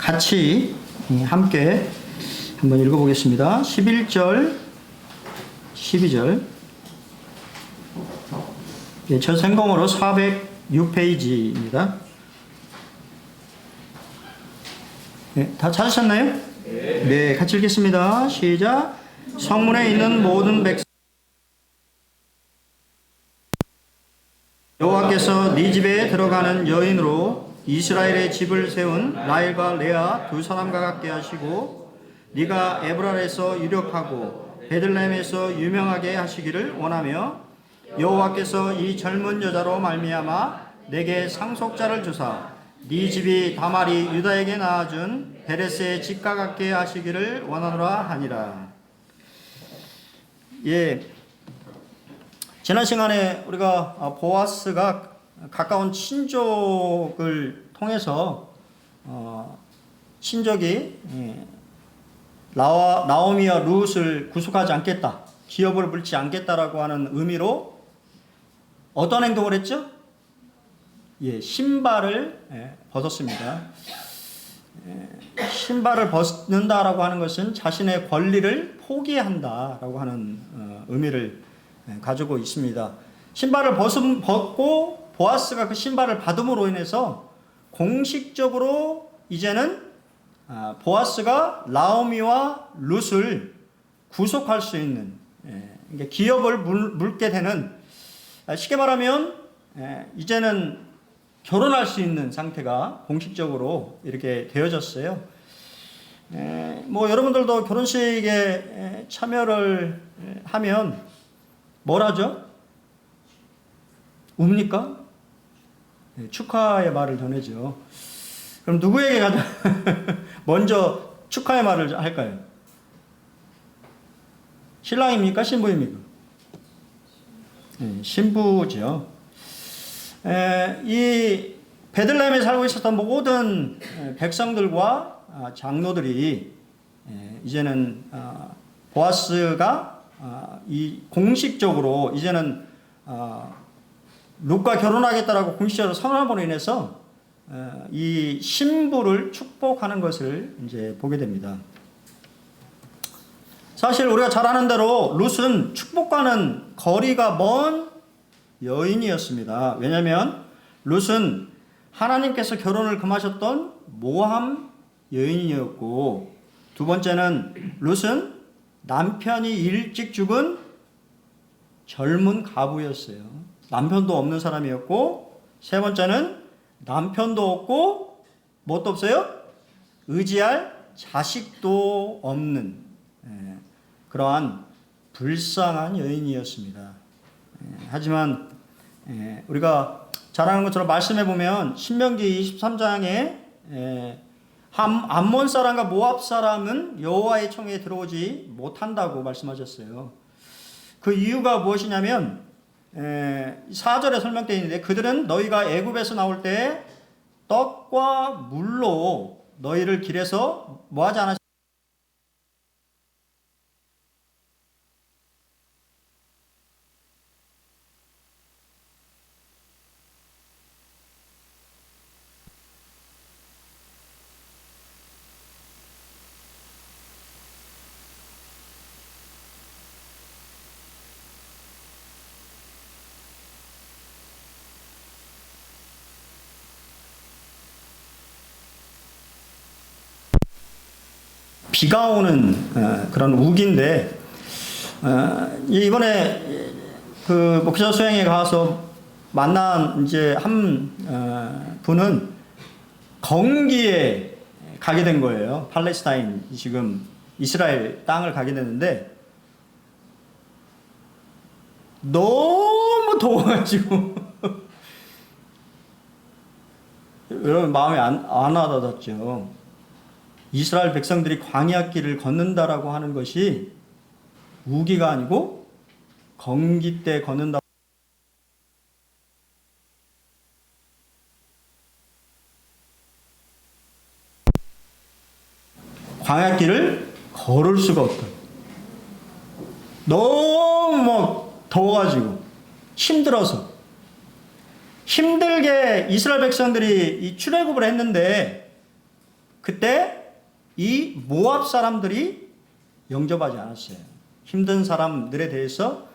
같이 함께 한번 읽어보겠습니다. 11절, 12절. 저 생공으로 406페이지입니다. 다 찾으셨나요? 네, 같이 읽겠습니다. 시작. 성문에 있는 모든 백성 여호와께서 네 집에 들어가는 여인으로 이스라엘의 집을 세운 라헬과 레아 두 사람과 같게 하시고 네가 에브랄에서 유력하고 베들레헴에서 유명하게 하시기를 원하며 여호와께서 이 젊은 여자로 말미암아 내게 상속자를 주사 네 집이 다말이 유다에게 낳아준 베레스의 집과 같게 하시기를 원하노라 하니라. 예, 지난 시간에 우리가 보아스가 가까운 친족을 통해서 친족이 나오미와 룻을 구속하지 않겠다, 기업을 물지 않겠다라고 하는 의미로 어떤 행동을 했죠? 예, 신발을 벗었습니다. 신발을 벗는다라고 하는 것은 자신의 권리를 포기한다라고 하는 의미를 가지고 있습니다. 신발을 벗고 보아스가 그 신발을 받음으로 인해서 공식적으로 이제는 보아스가 나오미와 룻을 구속할 수 있는, 기업을 물게 되는, 쉽게 말하면 이제는 결혼할 수 있는 상태가 공식적으로 이렇게 되어졌어요. 뭐 여러분들도 결혼식에 참여를 하면 뭘 하죠? 웁니까? 축하의 말을 전해죠. 그럼 누구에게 가장 먼저 축하의 말을 할까요? 신랑입니까? 신부입니까? 신부죠. 이 베들레헴에 살고 있었던 모든 백성들과 장로들이 이제는 보아스가 이 공식적으로 이제는 룻과 결혼하겠다라고 공식적으로 선언함으로 인해서 이 신부를 축복하는 것을 이제 보게 됩니다. 사실 우리가 잘 아는 대로 룻은 축복과는 거리가 먼 여인이었습니다. 왜냐하면 룻은 하나님께서 결혼을 금하셨던 모함 여인이었고, 두 번째는 룻은 남편이 일찍 죽은 젊은 가부였어요. 남편도 없는 사람이었고, 세 번째는 남편도 없고 뭣도 없어요? 의지할 자식도 없는 그러한 불쌍한 여인이었습니다. 하지만 우리가 잘 아는 것처럼 말씀해 보면 신명기 23장에 암몬 사람과 모압 사람은 여호와의 청에 들어오지 못한다고 말씀하셨어요. 그 이유가 무엇이냐면 4절에 설명되어 있는데, 그들은 너희가 애굽에서 나올 때 떡과 물로 너희를 길에서 뭐하지 않았 비가 오는 그런 우기인데, 이번에 그 목사 수행에 가서 만난 이제 한 분은 건기에 가게 된 거예요. 팔레스타인, 지금 이스라엘 땅을 가게 됐는데 너무 더워가지고 여러분 마음이 안 와닿았죠. 이스라엘 백성들이 광야길을 걷는다라고 하는 것이 우기가 아니고 건기 때 걷는다. 광야길을 걸을 수가 없다. 너무 막 더워가지고 힘들어서 힘들게 이스라엘 백성들이 이 출애굽을 했는데 그때 이 모압 사람들이 영접하지 않았어요. 힘든 사람들에 대해서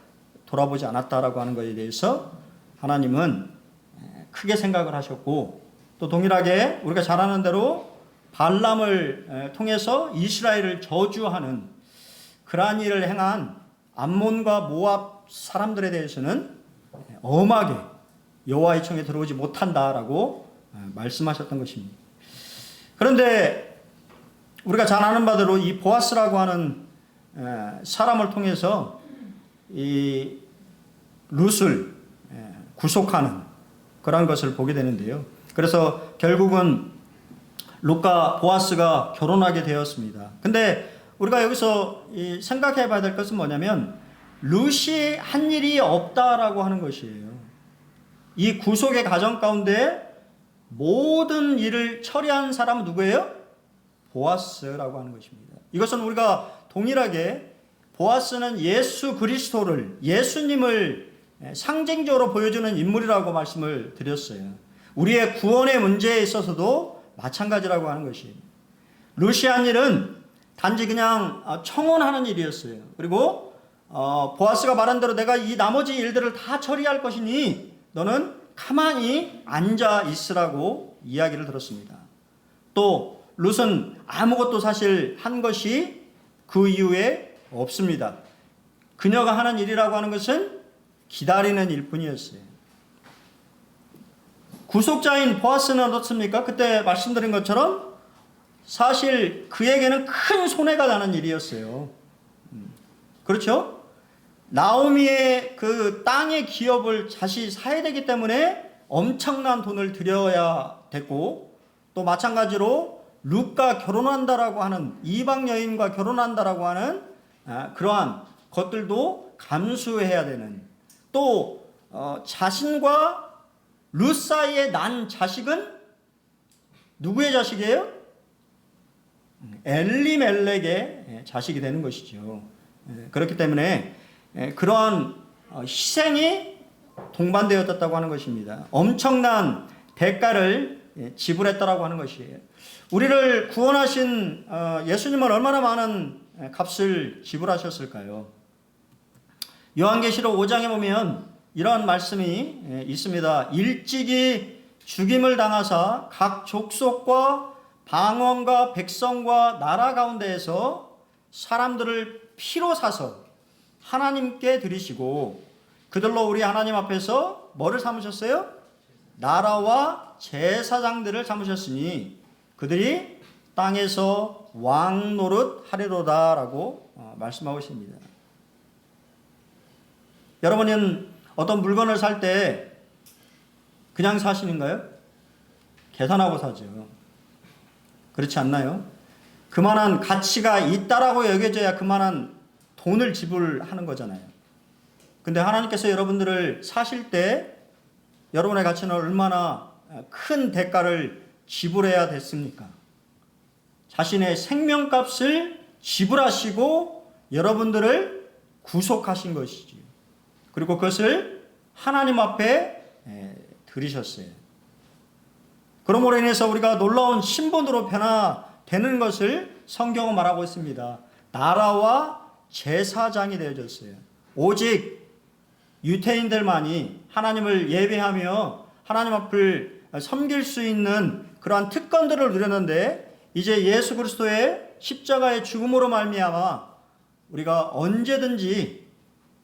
돌아보지 않았다라고 하는 것에 대해서 하나님은 크게 생각을 하셨고, 또 동일하게 우리가 잘 아는 대로 발람을 통해서 이스라엘을 저주하는 그러한 일을 행한 암몬과 모압 사람들에 대해서는 엄하게 여호와의 청에 들어오지 못한다라고 말씀하셨던 것입니다. 그런데 우리가 잘 아는 바대로 이 보아스라고 하는 사람을 통해서 이 룻을 구속하는 그런 것을 보게 되는데요. 그래서 결국은 룻과 보아스가 결혼하게 되었습니다. 근데 우리가 여기서 생각해 봐야 될 것은 뭐냐면, 룻이 한 일이 없다라고 하는 것이에요. 이 구속의 과정 가운데 모든 일을 처리한 사람은 누구예요? 보아스라고 하는 것입니다. 이것은 우리가 동일하게 보아스는 예수 그리스도를, 예수님을 상징적으로 보여주는 인물이라고 말씀을 드렸어요. 우리의 구원의 문제에 있어서도 마찬가지라고 하는 것이에요. 룻이 한 일은 단지 그냥 청혼하는 일이었어요. 그리고 보아스가 말한 대로 내가 이 나머지 일들을 다 처리할 것이니 너는 가만히 앉아 있으라고 이야기를 들었습니다. 또 룻은 아무것도 사실 한 것이 그 이후에 없습니다. 그녀가 하는 일이라고 하는 것은 기다리는 일뿐이었어요. 구속자인 보아스는 어떻습니까? 그때 말씀드린 것처럼 사실 그에게는 큰 손해가 나는 일이었어요. 그렇죠? 나오미의 그 땅의 기업을 다시 사야 되기 때문에 엄청난 돈을 들여야 됐고, 또 마찬가지로 룻과 결혼한다라고 하는, 이방 여인과 결혼한다라고 하는 그러한 것들도 감수해야 되는, 또 자신과 룻 사이에 난 자식은 누구의 자식이에요? 엘리멜렉의 자식이 되는 것이죠. 그렇기 때문에 그러한 희생이 동반되었다고 하는 것입니다. 엄청난 대가를 지불했다라고 하는 것이에요. 우리를 구원하신 예수님은 얼마나 많은 값을 지불하셨을까요? 요한계시록 5장에 보면 이러한 말씀이 있습니다. 일찍이 죽임을 당하사 각 족속과 방언과 백성과 나라 가운데에서 사람들을 피로 사서 하나님께 드리시고, 그들로 우리 하나님 앞에서 뭐를 삼으셨어요? 나라와 제사장들을 삼으셨으니 그들이 땅에서 왕 노릇 하리로다라고 말씀하고 있습니다. 여러분은 어떤 물건을 살 때 그냥 사시는가요? 계산하고 사죠. 그렇지 않나요? 그만한 가치가 있다라고 여겨져야 그만한 돈을 지불하는 거잖아요. 근데 하나님께서 여러분들을 사실 때 여러분의 가치는 얼마나 큰 대가를 지불해야 됐습니까? 자신의 생명값을 지불하시고 여러분들을 구속하신 것이지요. 그리고 그것을 하나님 앞에 드리셨어요. 그러므로 인해서 우리가 놀라운 신분으로 변화되는 것을 성경은 말하고 있습니다. 나라와 제사장이 되어졌어요. 오직 유태인들만이 하나님을 예배하며 하나님 앞을 섬길 수 있는 그러한 특권들을 누렸는데, 이제 예수 그리스도의 십자가의 죽음으로 말미암아 우리가 언제든지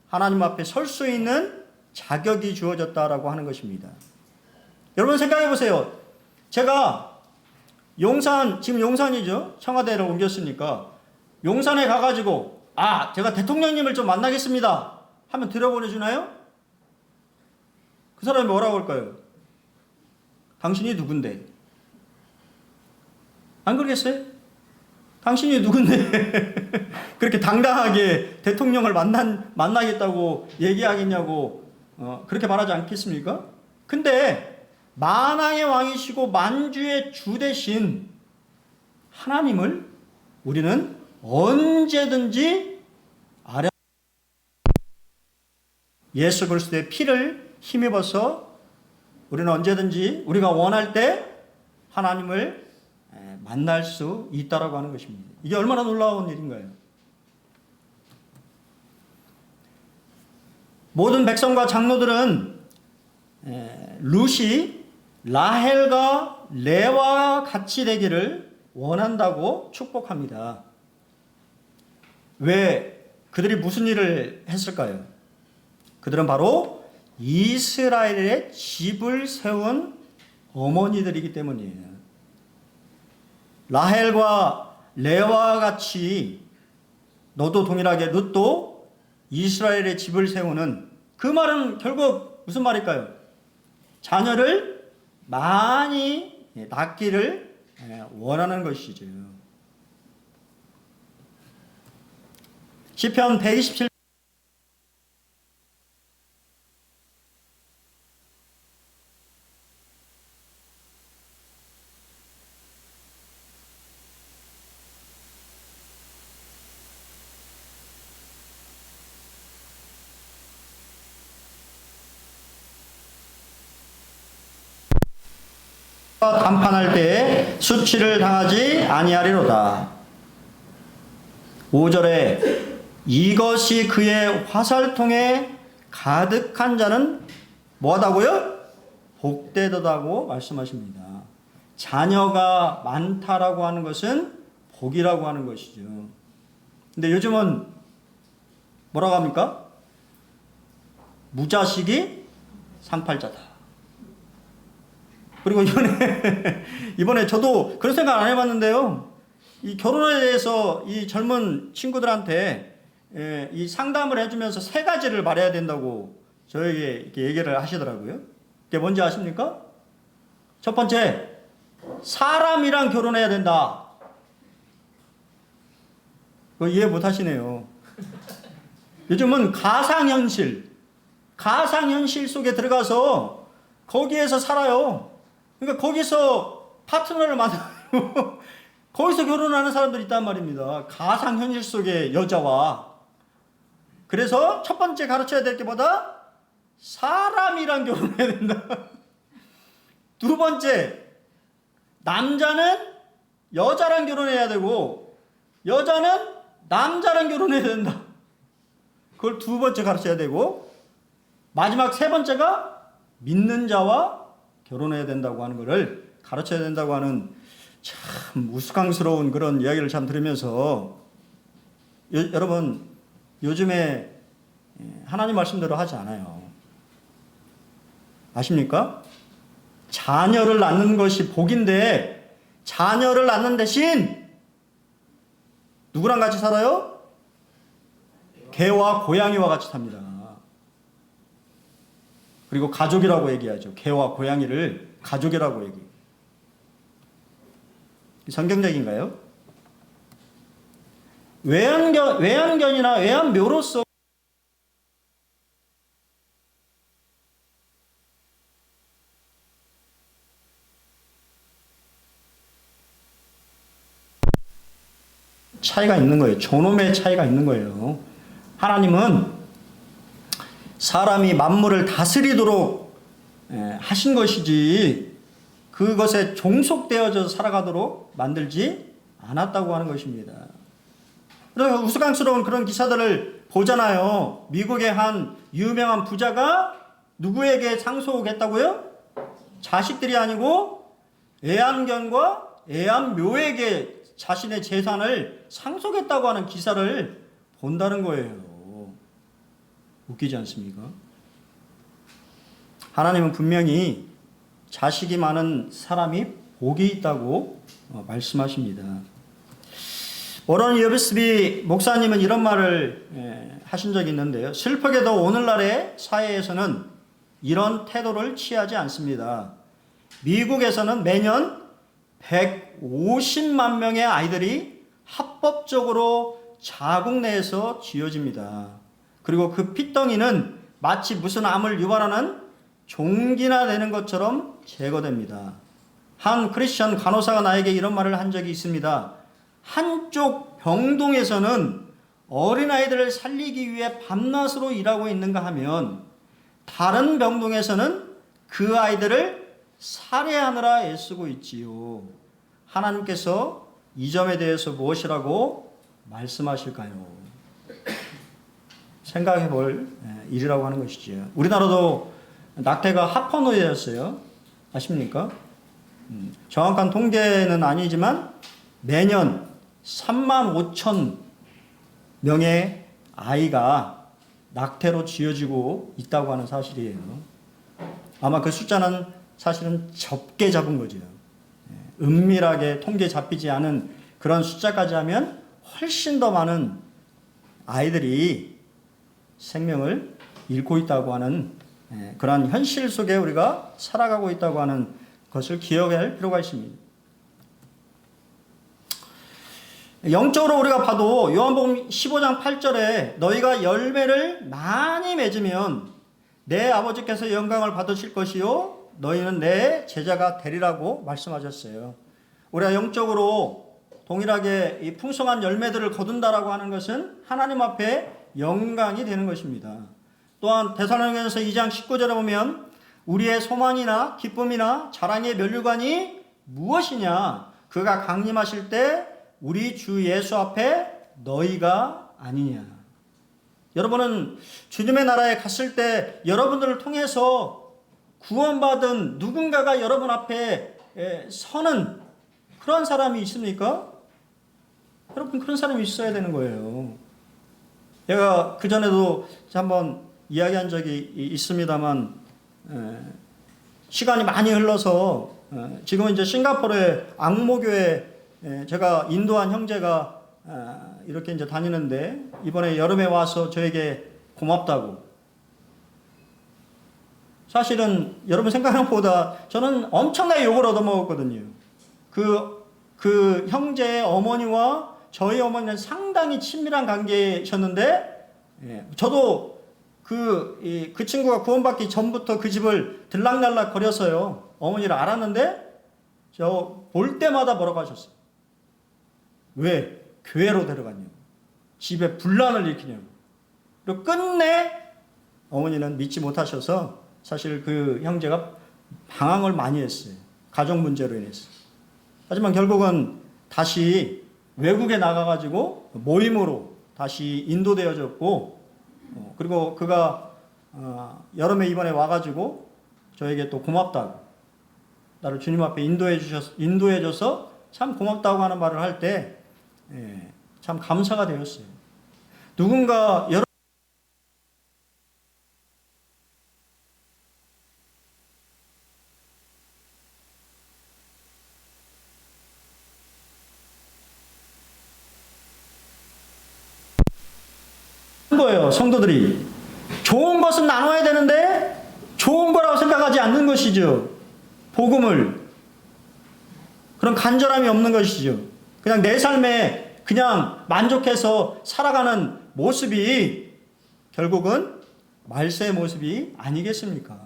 하나님 앞에 설 수 있는 자격이 주어졌다라고 하는 것입니다. 여러분 생각해 보세요. 제가 용산, 지금 용산이죠. 청와대를 옮겼으니까 용산에 가가지고 제가 대통령님을 좀 만나겠습니다 하면 들여보내주나요? 그 사람이 뭐라고 할까요? 당신이 누군데? 안 그러겠어요? 당신이 누군데 그렇게 당당하게 대통령을 만나겠다고 얘기하겠냐고 그렇게 말하지 않겠습니까? 근데 만왕의 왕이시고 만주의 주 대신 하나님을 우리는 언제든지 예수 그리스도의 피를 힘입어서 우리는 언제든지 우리가 원할 때 하나님을 만날 수 있다라고 하는 것입니다. 이게 얼마나 놀라운 일인가요? 모든 백성과 장로들은 룻이 라헬과 레아와 같이 되기를 원한다고 축복합니다. 왜 그들이 무슨 일을 했을까요? 그들은 바로 이스라엘의 집을 세운 어머니들이기 때문이에요. 라헬과 레아와 같이 너도 동일하게 룻도 이스라엘의 집을 세우는, 그 말은 결국 무슨 말일까요? 자녀를 많이 낳기를 원하는 것이죠. 시편 127 담판할 때에 수치를 당하지 아니하리로다. 5절에 이것이 그의 화살통에 가득한 자는 뭐하다고요? 복되도다고 말씀하십니다. 자녀가 많다라고 하는 것은 복이라고 하는 것이죠. 근데 요즘은 뭐라고 합니까? 무자식이 상팔자다. 그리고 이번에 저도 그런 생각 안 해봤는데요. 이 결혼에 대해서 이 젊은 친구들한테 이 상담을 해주면서 세 가지를 말해야 된다고 저에게 이렇게 얘기를 하시더라고요. 그게 뭔지 아십니까? 첫 번째, 사람이랑 결혼해야 된다. 그거 이해 못 하시네요. 요즘은 가상현실 속에 들어가서 거기에서 살아요. 그러니까 거기서 파트너를 만나고 거기서 결혼하는 사람들이 있단 말입니다. 가상현실 속의 여자와. 그래서 첫 번째 가르쳐야 될 게 뭐다? 사람이랑 결혼해야 된다. 두 번째, 남자는 여자랑 결혼해야 되고 여자는 남자랑 결혼해야 된다. 그걸 두 번째 가르쳐야 되고, 마지막 세 번째가 믿는 자와 결혼해야 된다고 하는 것을 가르쳐야 된다고 하는 참 우스꽝스러운 그런 이야기를 참 들으면서 여러분, 요즘에 하나님 말씀대로 하지 않아요. 아십니까? 자녀를 낳는 것이 복인데 자녀를 낳는 대신 누구랑 같이 살아요? 개와 고양이와 같이 삽니다. 그리고 가족이라고 얘기하죠. 개와 고양이를 가족이라고 얘기해요. 성경적인가요? 외양견이나 외양묘로서 차이가 있는 거예요. 존엄의 차이가 있는 거예요. 하나님은 사람이 만물을 다스리도록 하신 것이지 그것에 종속되어져 살아가도록 만들지 않았다고 하는 것입니다. 그래서 우스꽝스러운 그런 기사들을 보잖아요. 미국의 한 유명한 부자가 누구에게 상속했다고요? 자식들이 아니고 애완견과 애완묘에게 자신의 재산을 상속했다고 하는 기사를 본다는 거예요. 웃기지 않습니까? 하나님은 분명히 자식이 많은 사람이 복이 있다고 말씀하십니다. 워런 여비스비 목사님은 이런 말을 하신 적이 있는데요. 슬프게도 오늘날의 사회에서는 이런 태도를 취하지 않습니다. 미국에서는 매년 150만 명의 아이들이 합법적으로 자국 내에서 쥐어집니다. 그리고 그 핏덩이는 마치 무슨 암을 유발하는 종기나 되는 것처럼 제거됩니다. 한 크리스천 간호사가 나에게 이런 말을 한 적이 있습니다. 한쪽 병동에서는 어린아이들을 살리기 위해 밤낮으로 일하고 있는가 하면 다른 병동에서는 그 아이들을 살해하느라 애쓰고 있지요. 하나님께서 이 점에 대해서 무엇이라고 말씀하실까요? 생각해 볼 일이라고 하는 것이지요. 우리나라도 낙태가 합헌의였어요. 아십니까? 정확한 통계는 아니지만 매년 3만 5천 명의 아이가 낙태로 지어지고 있다고 하는 사실이에요. 아마 그 숫자는 사실은 적게 잡은 거죠. 은밀하게 통계 잡히지 않은 그런 숫자까지 하면 훨씬 더 많은 아이들이 생명을 잃고 있다고 하는 그러한 현실 속에 우리가 살아가고 있다고 하는 것을 기억할 필요가 있습니다. 영적으로 우리가 봐도 요한복음 15장 8절에 너희가 열매를 많이 맺으면 내 아버지께서 영광을 받으실 것이요 너희는 내 제자가 되리라고 말씀하셨어요. 우리가 영적으로 동일하게 이 풍성한 열매들을 거둔다라고 하는 것은 하나님 앞에 영광이 되는 것입니다. 또한 데살로니가전서 2장 19절에 보면 우리의 소망이나 기쁨이나 자랑의 면류관이 무엇이냐? 그가 강림하실 때 우리 주 예수 앞에 너희가 아니냐. 여러분은 주님의 나라에 갔을 때 여러분들을 통해서 구원받은 누군가가 여러분 앞에 서는 그런 사람이 있습니까? 여러분 그런 사람이 있어야 되는 거예요. 제가 그전에도 한번 이야기한 적이 있습니다만 시간이 많이 흘러서 지금은 이제 싱가포르의 앙모교회 제가 인도한 형제가 이렇게 이제 다니는데 이번에 여름에 와서 저에게 고맙다고. 사실은 여러분 생각하는 것보다 저는 엄청나게 욕을 얻어먹었거든요. 그 형제의 어머니와 저희 어머니는 상당히 친밀한 관계셨는데 저도 그 친구가 구원받기 전부터 그 집을 들락날락 거려서요. 어머니를 알았는데 저 볼 때마다 뭐라고 하셨어요. 왜? 교회로 데려갔냐고. 집에 분란을 일으키냐고. 그리고 끝내 어머니는 믿지 못하셔서 사실 그 형제가 방황을 많이 했어요. 가정 문제로 인해서. 하지만 결국은 다시 외국에 나가가지고 모임으로 다시 인도되어졌고 그리고 그가 여름에 이번에 와가지고 저에게 또 고맙다고 나를 주님 앞에 인도해줘서 참 고맙다고 하는 말을 할 때 참 감사가 되었어요. 누군가 거예요. 성도들이 좋은 것은 나눠야 되는데 좋은 거라고 생각하지 않는 것이죠. 복음을 그런 간절함이 없는 것이죠. 그냥 내 삶에 그냥 만족해서 살아가는 모습이 결국은 말세의 모습이 아니겠습니까?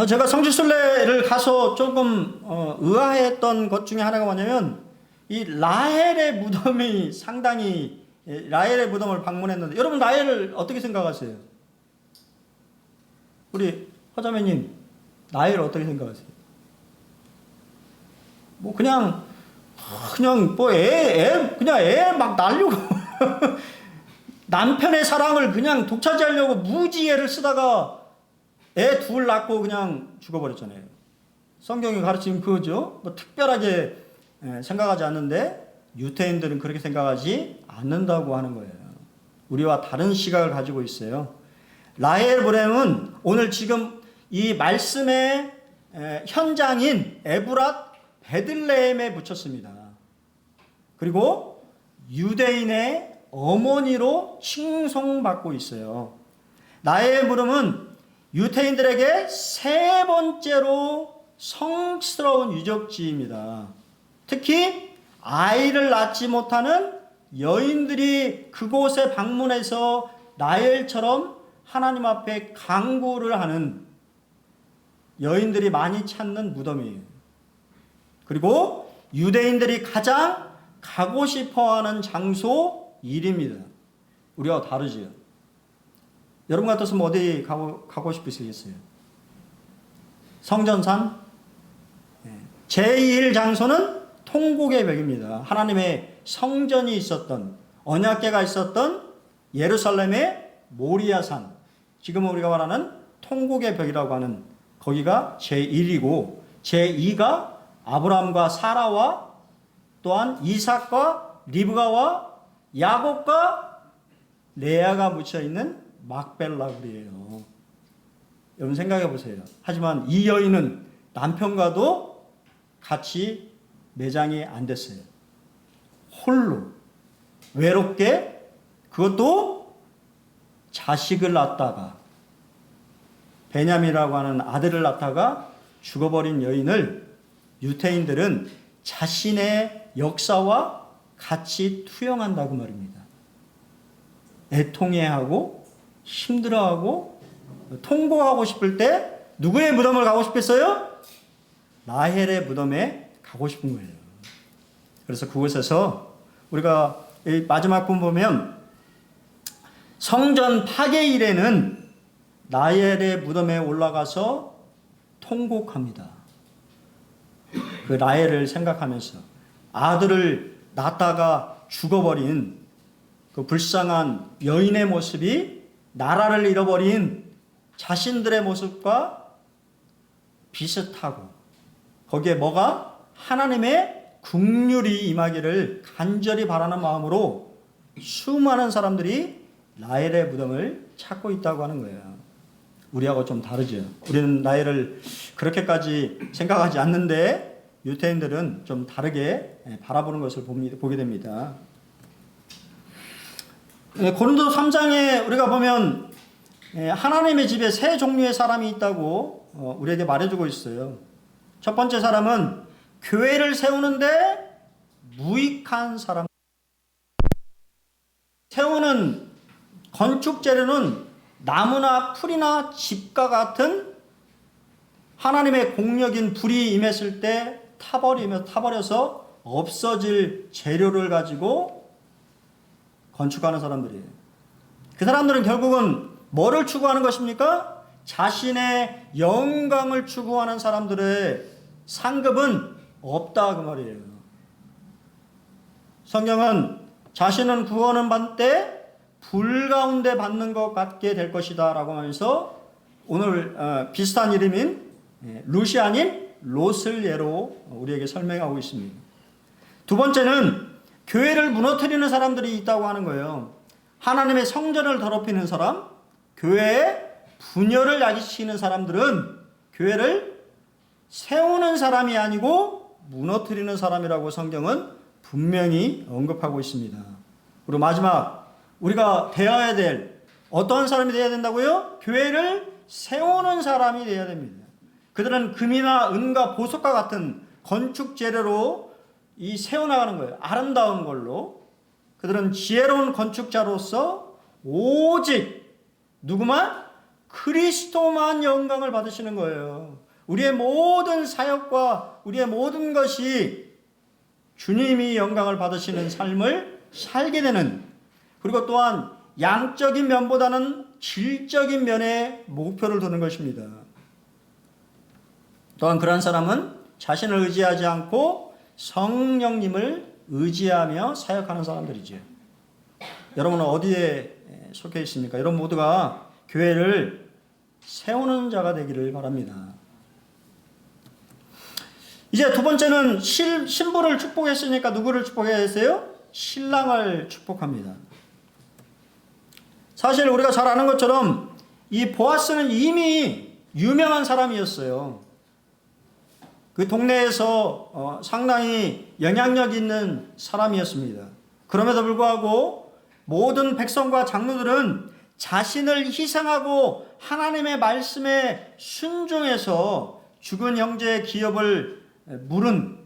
제가 성지순례를 가서 조금 의아했던 것 중에 하나가 뭐냐면 이 라헬의 무덤이 상당히 라헬의 무덤을 방문했는데 여러분 라헬을 어떻게 생각하세요? 우리 허자매님 라헬을 어떻게 생각하세요? 뭐 그냥 뭐 그냥 애 막 날려고 남편의 사랑을 그냥 독차지하려고 무지 애를 쓰다가 애 둘 낳고 그냥 죽어버렸잖아요. 성경이 가르치는 그거죠. 뭐 특별하게 생각하지 않는데 유태인들은 그렇게 생각하지 않는다고 하는 거예요. 우리와 다른 시각을 가지고 있어요. 라헬 브렘은 오늘 지금 이 말씀의 현장인 에브랏 베들레헴에 붙였습니다. 그리고 유대인의 어머니로 칭송받고 있어요. 라헬 브렘은 유태인들에게 세 번째로 성스러운 유적지입니다. 특히 아이를 낳지 못하는 여인들이 그곳에 방문해서 라헬처럼 하나님 앞에 간구를 하는 여인들이 많이 찾는 무덤이에요. 그리고 유대인들이 가장 가고 싶어하는 장소 일입니다. 우리와 다르지요. 여러분 같았으면 어디 가고 싶으시겠어요? 성전산. 제2일 장소는 통곡의 벽입니다. 하나님의 성전이 있었던, 언약궤가 있었던 예루살렘의 모리아산, 지금 우리가 말하는 통곡의 벽이라고 하는 거기가 제1이고, 제2가 아브라함과 사라와 또한 이삭과 리브가와 야곱과 레아가 묻혀있는 막벨라굴이에요. 여러분 생각해 보세요. 하지만 이 여인은 남편과도 같이 매장이 안 됐어요. 홀로 외롭게, 그것도 자식을 낳다가, 베냐민이라고 하는 아들을 낳다가 죽어버린 여인을 유태인들은 자신의 역사와 같이 투영한다고 말입니다. 애통해하고 힘들어하고 통곡하고 싶을 때 누구의 무덤을 가고 싶겠어요? 라헬의 무덤에 가고 싶은 거예요. 그래서 그곳에서 우리가 마지막 분 보면 성전 파괴일에는 라헬의 무덤에 올라가서 통곡합니다. 그 라헬을 생각하면서 아들을 낳다가 죽어버린 그 불쌍한 여인의 모습이 나라를 잃어버린 자신들의 모습과 비슷하고, 거기에 뭐가? 하나님의 긍휼이 임하기를 간절히 바라는 마음으로 수많은 사람들이 라헬의 무덤을 찾고 있다고 하는 거예요. 우리하고 좀 다르죠. 우리는 라헬을 그렇게까지 생각하지 않는데 유태인들은 좀 다르게 바라보는 것을 보게 됩니다. 고린도 3장에 우리가 보면 하나님의 집에 세 종류의 사람이 있다고 우리에게 말해주고 있어요. 첫 번째 사람은 교회를 세우는데 무익한 사람. 세우는 건축 재료는 나무나 풀이나 집과 같은 하나님의 공력인 불이 임했을 때 타버려서 없어질 재료를 가지고 건축하는 사람들이에요. 그 사람들은 결국은 뭐를 추구하는 것입니까? 자신의 영광을 추구하는 사람들의 상급은 없다 그 말이에요. 성경은 자신은 구원을 받을 때 불 가운데 받는 것 같게 될 것이다 라고 하면서 오늘 비슷한 이름인 룻이 아닌 롯을 예로 우리에게 설명하고 있습니다. 두 번째는 교회를 무너뜨리는 사람들이 있다고 하는 거예요. 하나님의 성전을 더럽히는 사람, 교회에 분열을 야기시키는 사람들은 교회를 세우는 사람이 아니고 무너뜨리는 사람이라고 성경은 분명히 언급하고 있습니다. 그리고 마지막, 우리가 되어야 될, 어떤 사람이 되어야 된다고요? 교회를 세우는 사람이 되어야 됩니다. 그들은 금이나 은과 보석과 같은 건축 재료로 세워나가는 거예요. 아름다운 걸로. 그들은 지혜로운 건축자로서 오직 누구만? 그리스도만 영광을 받으시는 거예요. 우리의 모든 사역과 우리의 모든 것이 주님이 영광을 받으시는 삶을 살게 되는, 그리고 또한 양적인 면보다는 질적인 면에 목표를 두는 것입니다. 또한 그러한 사람은 자신을 의지하지 않고 성령님을 의지하며 사역하는 사람들이죠. 여러분은 어디에 속해 있습니까? 여러분 모두가 교회를 세우는 자가 되기를 바랍니다. 이제 두 번째는 신부를 축복했으니까 누구를 축복해야 했어요? 신랑을 축복합니다. 사실 우리가 잘 아는 것처럼 이 보아스는 이미 유명한 사람이었어요. 그 동네에서 상당히 영향력 있는 사람이었습니다. 그럼에도 불구하고 모든 백성과 장로들은 자신을 희생하고 하나님의 말씀에 순종해서 죽은 형제의 기업을 물은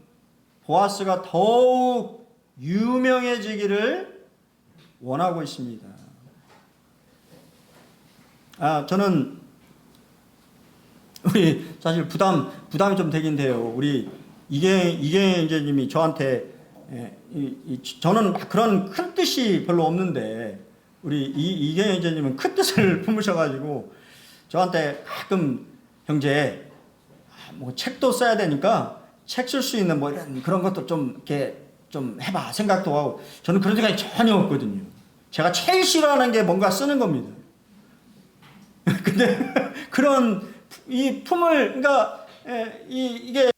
보아스가 더욱 유명해지기를 원하고 있습니다. 저는 우리 사실 부담이 좀 되긴 돼요. 우리 이경재님이 저한테 저는 그런 큰 뜻이 별로 없는데 우리 이경재님은 큰 뜻을 품으셔가지고 저한테 가끔 형제 뭐 책도 써야 되니까 책 쓸 수 있는 뭐 이런 그런 것도 좀 이렇게 좀 해봐 생각도 하고 저는 그런 생각이 전혀 없거든요. 제가 제일 싫어하는 게 뭔가 쓰는 겁니다. 근데 그런 이 품을 그러니까 이게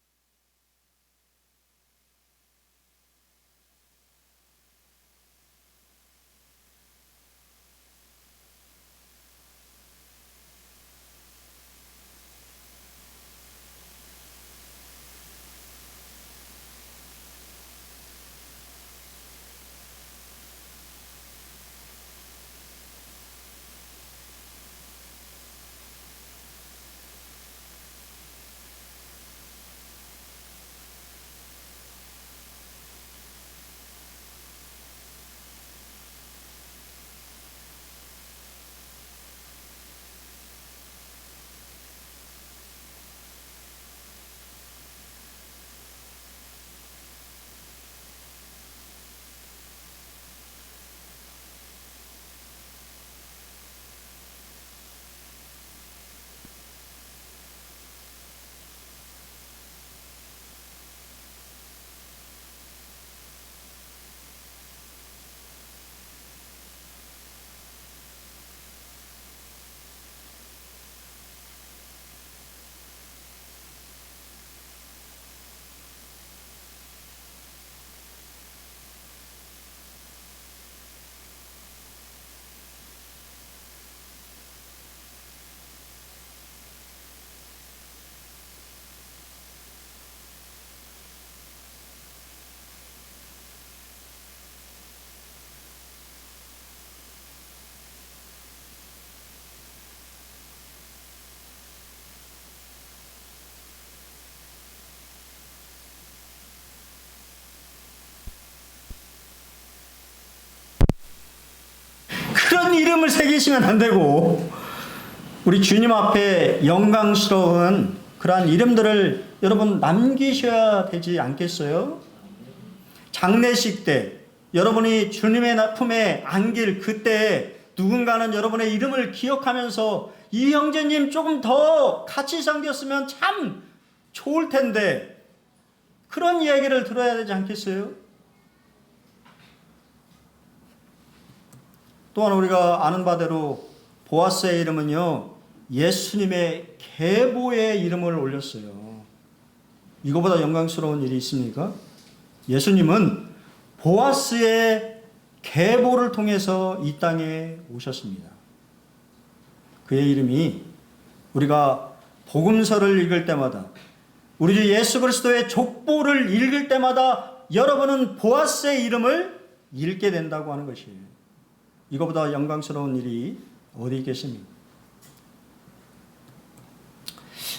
그런 이름을 새기시면 안 되고 우리 주님 앞에 영광스러운 그러한 이름들을 여러분 남기셔야 되지 않겠어요? 장례식 때 여러분이 주님의 품에 안길 그때 누군가는 여러분의 이름을 기억하면서 이 형제님 조금 더 같이 섬겼으면 참 좋을 텐데 그런 이야기를 들어야 되지 않겠어요? 또한 우리가 아는 바대로 보아스의 이름은요 예수님의 계보의 이름을 올렸어요. 이거보다 영광스러운 일이 있습니까? 예수님은 보아스의 계보를 통해서 이 땅에 오셨습니다. 그의 이름이 우리가 복음서를 읽을 때마다 우리 주 예수 그리스도의 족보를 읽을 때마다 여러분은 보아스의 이름을 읽게 된다고 하는 것이에요. 이거보다 영광스러운 일이 어디 있겠습니까?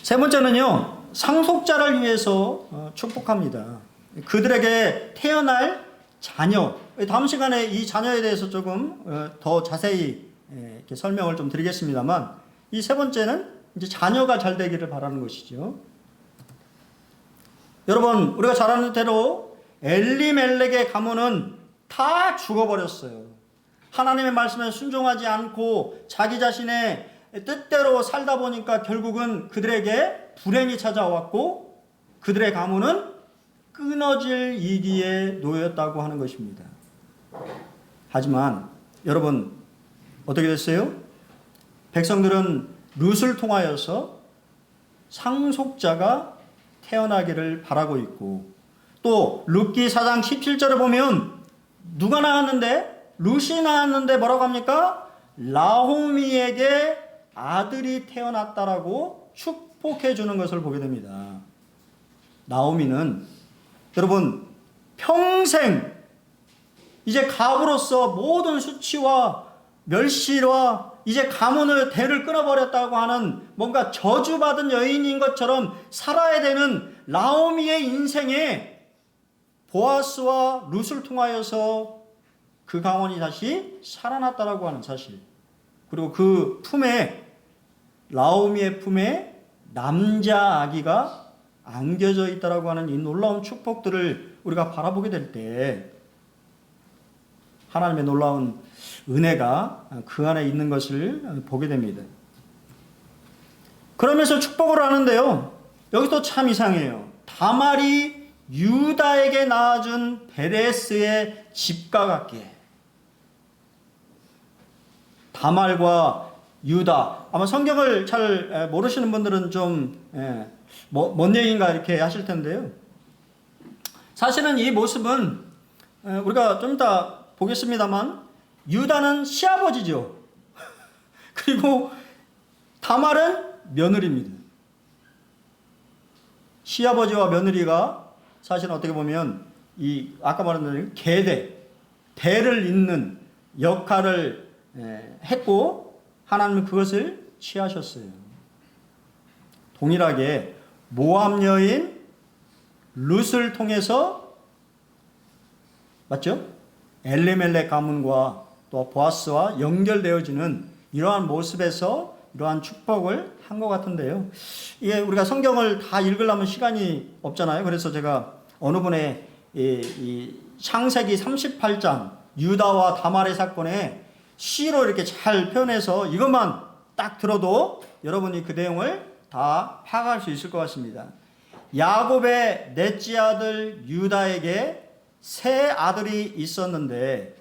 세 번째는요, 상속자를 위해서 축복합니다. 그들에게 태어날 자녀. 다음 시간에 이 자녀에 대해서 조금 더 자세히 이렇게 설명을 좀 드리겠습니다만, 이 세 번째는 이제 자녀가 잘 되기를 바라는 것이죠. 여러분, 우리가 잘 아는 대로 엘리멜렉의 가문은 다 죽어버렸어요. 하나님의 말씀에 순종하지 않고 자기 자신의 뜻대로 살다 보니까 결국은 그들에게 불행이 찾아왔고 그들의 가문은 끊어질 위기에 놓였다고 하는 것입니다. 하지만 여러분 어떻게 됐어요? 백성들은 룻을 통하여서 상속자가 태어나기를 바라고 있고 또 룻기 4장 17절에 보면 누가 나왔는데? 룻이 나왔는데 뭐라고 합니까? 나오미에게 아들이 태어났다라고 축복해 주는 것을 보게 됩니다. 나오미는 여러분 평생 이제 가부로서 모든 수치와 멸시와 이제 가문의 대를 끊어버렸다고 하는 뭔가 저주받은 여인인 것처럼 살아야 되는 나오미의 인생에 보아스와 룻을 통하여서 그 가문이 다시 살아났다라고 하는 사실, 그리고 그 품에 나오미의 품에 남자 아기가 안겨져 있다라고 하는 이 놀라운 축복들을 우리가 바라보게 될 때 하나님의 놀라운 은혜가 그 안에 있는 것을 보게 됩니다. 그러면서 축복을 하는데요. 여기서 참 이상해요. 다말이 유다에게 낳아준 베레스의 집과 같게. 다말과 유다. 아마 성경을 잘 모르시는 분들은 좀, 뭔 얘기인가 이렇게 하실 텐데요. 사실은 이 모습은, 우리가 좀 이따 보겠습니다만, 유다는 시아버지죠. 그리고 다말은 며느리입니다. 시아버지와 며느리가 사실 어떻게 보면 아까 말한 대를 잇는 역할을 했고 하나님은 그것을 취하셨어요. 동일하게 모압 여인 룻을 통해서 맞죠? 엘리멜렉 가문과 또 보아스와 연결되어지는 이러한 모습에서 이러한 축복을 한 것 같은데요. 이게 우리가 성경을 다 읽으려면 시간이 없잖아요. 그래서 제가 어느 분의 이 창세기 38장 유다와 다말의 사건에 시로 이렇게 잘 표현해서 이것만 딱 들어도 여러분이 그 내용을 다 파악할 수 있을 것 같습니다. 야곱의 넷째 아들 유다에게 세 아들이 있었는데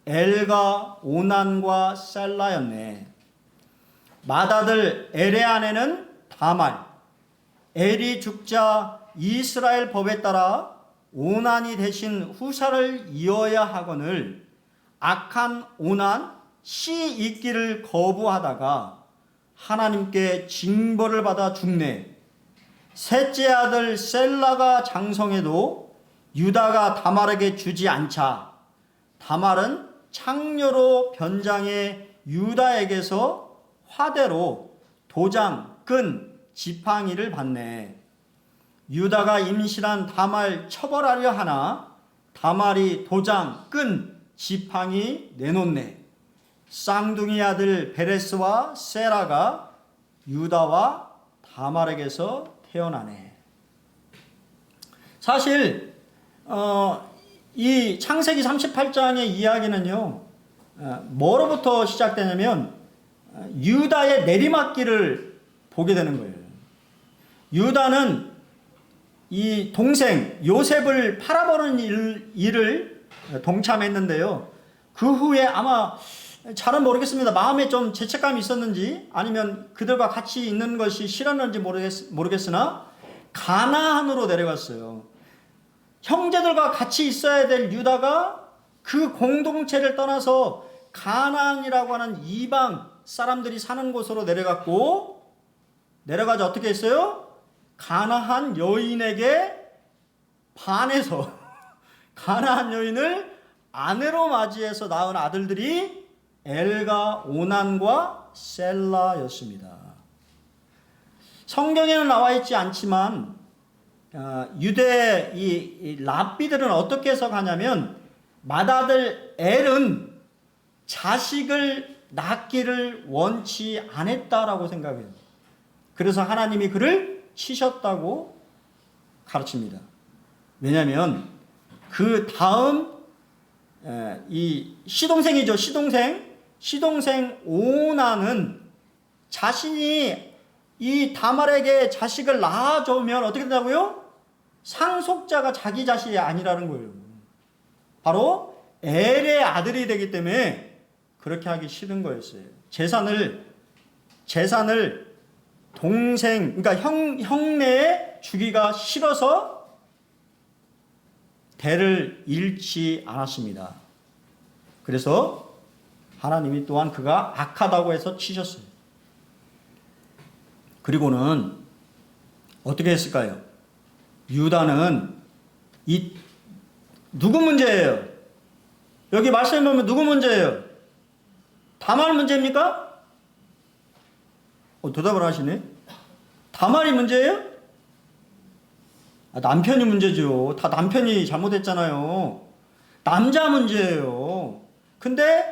엘과 오난과 셀라였네. 맏아들 엘의 아내는 다말. 엘이 죽자 이스라엘 법에 따라 오난이 대신 후사를 이어야 하거늘 악한 오난 씨 잇기를 거부하다가 하나님께 징벌을 받아 죽네. 셋째 아들 셀라가 장성해도 유다가 다말에게 주지 않자 다말은 창녀로 변장해 유다에게서 화대로 도장, 끈, 지팡이를 받네. 유다가 임신한 다말 처벌하려 하나 다말이 도장, 끈, 지팡이 내놓네. 쌍둥이 아들 베레스와 세라가 유다와 다말에게서 태어나네. 사실 이 창세기 38장의 이야기는요, 뭐로부터 시작되냐면 유다의 내리막길을 보게 되는 거예요. 유다는 이 동생 요셉을 팔아버리는 일을 동참했는데요. 그 후에 아마 잘은 모르겠습니다. 마음에 좀 죄책감이 있었는지 아니면 그들과 같이 있는 것이 싫었는지 모르겠으나 가나안으로 내려갔어요. 형제들과 같이 있어야 될 유다가 그 공동체를 떠나서 가나안이라고 하는 이방 사람들이 사는 곳으로 내려갔고, 내려가자 어떻게 했어요? 가나안 여인에게 반해서 가나안 여인을 아내로 맞이해서 낳은 아들들이 엘과 오난과 셀라였습니다. 성경에는 나와 있지 않지만 유대 이 랍비들은 어떻게 해석하냐면 맏아들 엘은 자식을 낳기를 원치 않았다라고 생각해요. 그래서 하나님이 그를 치셨다고 가르칩니다. 왜냐하면 그 다음 이 시동생이죠. 시동생 오나는 자신이 이 다말에게 자식을 낳아주면 어떻게 된다고요? 상속자가 자기 자식이 아니라는 거예요. 바로 엘의 아들이 되기 때문에 그렇게 하기 싫은 거였어요. 재산을 동생, 그러니까 형네에 주기가 싫어서 대를 잃지 않았습니다. 그래서 하나님이 또한 그가 악하다고 해서 치셨어요. 그리고는 어떻게 했을까요? 유다는 누구 문제예요? 여기 말씀해 보면 누구 문제예요? 다말 문제입니까? 대답을 하시네. 다말이 문제예요? 남편이 문제죠. 다 남편이 잘못했잖아요. 남자 문제예요. 근데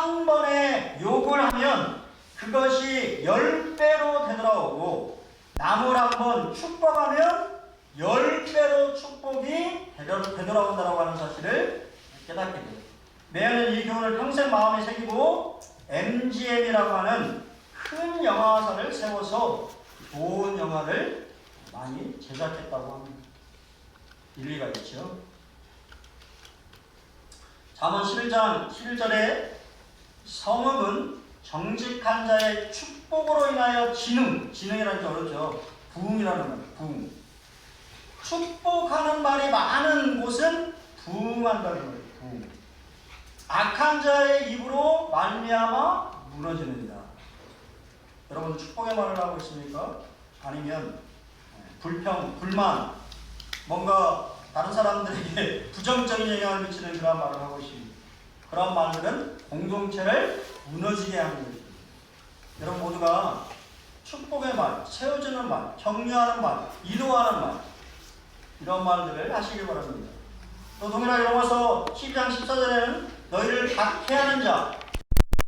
한 번에 욕을 하면 그것이 10배로 되돌아오고, 남을 한 번 축복하면 10배로 축복이 되돌아온다고 하는 사실을 깨닫게 돼요. 매년 이 교훈을 평생 마음에 새기고 MGM이라고 하는 큰 영화사를 세워서 좋은 영화를 많이 제작했다고 합니다. 일리가 있죠. 잠언 11장 11절에 성읍은 정직한 자의 축복으로 인하여 진흥이라는 게 어렵죠. 부흥이라는 말, 부흥. 축복하는 말이 많은 곳은 부흥한다는 거예요. 부흥. 악한 자의 입으로 말미암아 무너지느니라. 여러분 축복의 말을 하고 있습니까? 아니면 불평, 불만, 뭔가 다른 사람들에게 부정적인 영향을 미치는 그런 말을 하고 있습니다. 그런 말들은 공동체를 무너지게 하는 것입니다. 여러분 모두가 축복의 말, 세워주는 말, 격려하는 말, 위로하는 말, 이런 말들을 하시길 바랍니다. 또 동일하게 로마서 12장 14절에는 너희를 박해하는 자,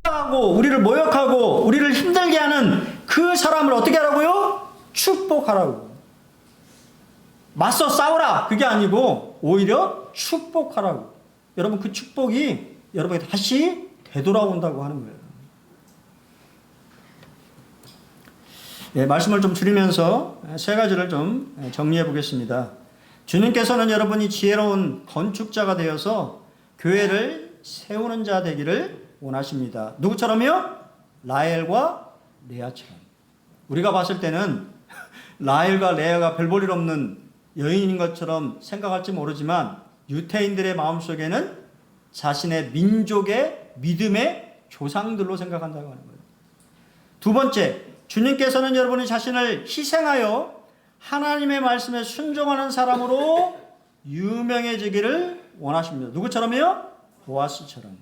하고 우리를 모욕하고 우리를 힘들게 하는 그 사람을 어떻게 하라고요? 축복하라고. 맞서 싸우라 그게 아니고 오히려 축복하라고. 여러분 그 축복이 여러분에게 다시 되돌아온다고 하는 거예요. 예, 말씀을 좀 줄이면서 세 가지를 좀 정리해 보겠습니다. 주님께서는 여러분이 지혜로운 건축자가 되어서 교회를 세우는 자 되기를 원하십니다. 누구처럼요? 라헬과 레아처럼. 우리가 봤을 때는 라헬과 레아가 별 볼 일 없는 여인인 것처럼 생각할지 모르지만 유태인들의 마음속에는 자신의 민족의 믿음의 조상들로 생각한다고 하는 거예요. 두 번째, 주님께서는 여러분이 자신을 희생하여 하나님의 말씀에 순종하는 사람으로 유명해지기를 원하십니다. 누구처럼요? 보아스처럼.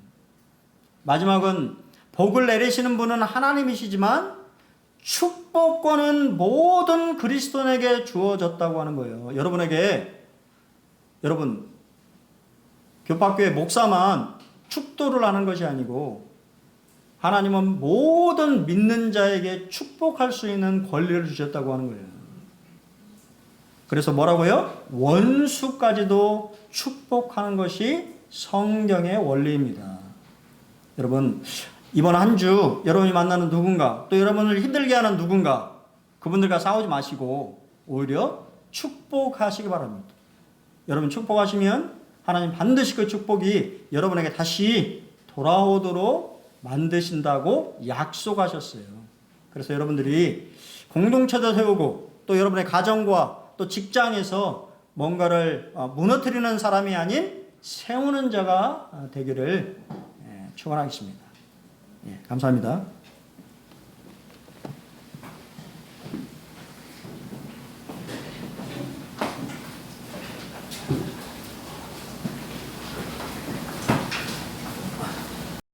마지막은 복을 내리시는 분은 하나님이시지만 축복권은 모든 그리스도인에게 주어졌다고 하는 거예요. 여러분 교파교회 목사만 축도를 하는 것이 아니고 하나님은 모든 믿는 자에게 축복할 수 있는 권리를 주셨다고 하는 거예요. 그래서 뭐라고요? 원수까지도 축복하는 것이 성경의 원리입니다. 여러분 이번 한 주 여러분이 만나는 누군가 또 여러분을 힘들게 하는 누군가 그분들과 싸우지 마시고 오히려 축복하시기 바랍니다. 여러분 축복하시면 하나님 반드시 그 축복이 여러분에게 다시 돌아오도록 만드신다고 약속하셨어요. 그래서 여러분들이 공동체도 세우고 또 여러분의 가정과 또 직장에서 뭔가를 무너뜨리는 사람이 아닌 세우는 자가 되기를 축원하겠습니다. 감사합니다.